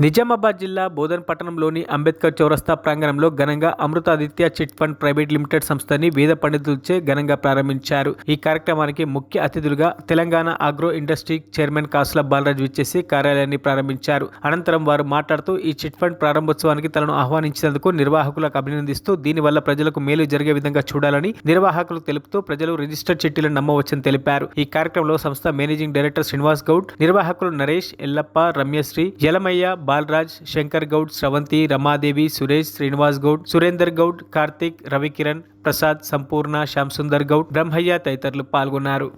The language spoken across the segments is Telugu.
నిజామాబాద్ జిల్లా బోధన్ పట్టణంలోని అంబేద్కర్ చౌరస్తా ప్రాంగణంలో ఘనంగా అమృతాదిత్య చిట్ ఫండ్ ప్రైవేట్ లిమిటెడ్ సంస్థని వేద పండితులచే ఘనంగా ప్రారంభించారు. ఈ కార్యక్రమానికి ముఖ్య అతిథులుగా తెలంగాణ ఆగ్రో ఇండస్ట్రీ చైర్మన్ కాసుల బాలరాజ్ విచ్చేసి కార్యాలయాన్ని ప్రారంభించారు. అనంతరం వారు మాట్లాడుతూ ఈ చిట్ ఫండ్ ప్రారంభోత్సవానికి తనను ఆహ్వానించినందుకు నిర్వాహకులకు అభినందిస్తూ దీనివల్ల ప్రజలకు మేలు జరిగే విధంగా చూడాలని నిర్వాహకులు తెలుపుతూ ప్రజలు రిజిస్టర్డ్ చిట్టీలను నమ్మవచ్చని తెలిపారు. ఈ కార్యక్రమంలో సంస్థ మేనేజింగ్ డైరెక్టర్ శ్రీనివాస్ గౌడ్, నిర్వాహకులు నరేష్, ఎల్లప్ప, రమ్యశ్రీ, యలమయ్య, బాలరాజ్, శంకర్ గౌడ్, శ్రవంతి, రమాదేవి, సురేష్, శ్రీనివాస్ గౌడ్, సురేందర్ గౌడ్, కార్తిక్, రవికిరణ్, ప్రసాద్, సంపూర్ణ, శ్యామ్ సుందర్ గౌడ్, బ్రహ్మయ్య తదితరులు పాల్గొన్నారు.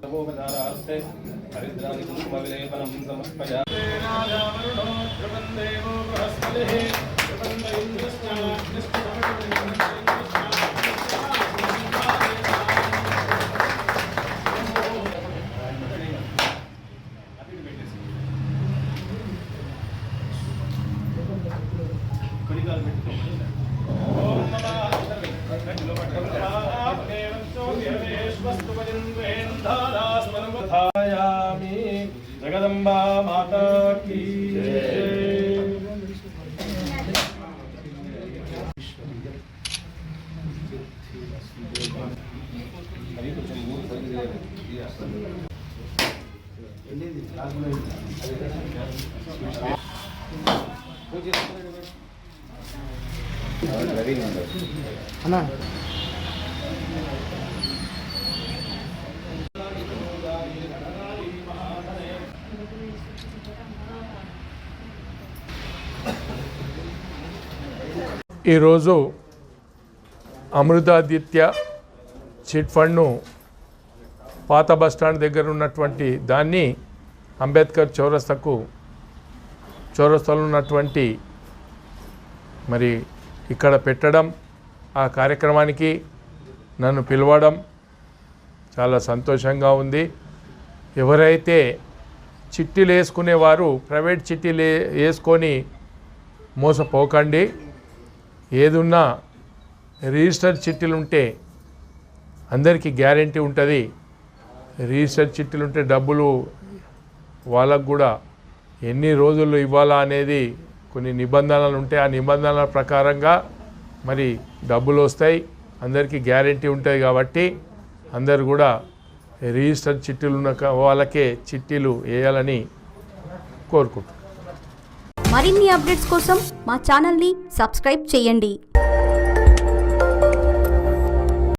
జగదంబా మాతా కీ అన్నా ఈరోజు అమృతాదిత్య చిట్ ఫండ్ను పాత బస్టాండ్ దగ్గర ఉన్నటువంటి దాన్ని అంబేద్కర్ చౌరస్తాలో ఉన్నటువంటి మరి ఇక్కడ పెట్టడం, ఆ కార్యక్రమానికి నన్ను పిలవడం చాలా సంతోషంగా ఉంది. ఎవరైతే చిట్టీలు వేసుకునేవారు ప్రైవేట్ చిట్టీలు వేసుకొని మోసపోకండి. ఏదున్నా రిజిస్టర్ చిట్టీలు ఉంటే అందరికీ గ్యారెంటీ ఉంటుంది. రిజిస్టర్ చిట్టీలు ఉంటే డబ్బులు వాళ్ళకు కూడా ఎన్ని రోజుల్లో ఇవ్వాలా అనేది కొన్ని నిబంధనలు ఉంటాయి. ఆ నిబంధనల ప్రకారంగా మరి డబ్బులు వస్తాయి, అందరికీ గ్యారెంటీ ఉంటుంది. కాబట్టి అందరు కూడా రిజిస్టర్ చిట్టీలు ఉన్న వాళ్ళకే చిట్టీలు వేయాలని కోరుకుంటున్నాను. మరిన్ని అప్డేట్స్ కోసం మా ఛానల్ని సబ్స్క్రైబ్ చేయండి.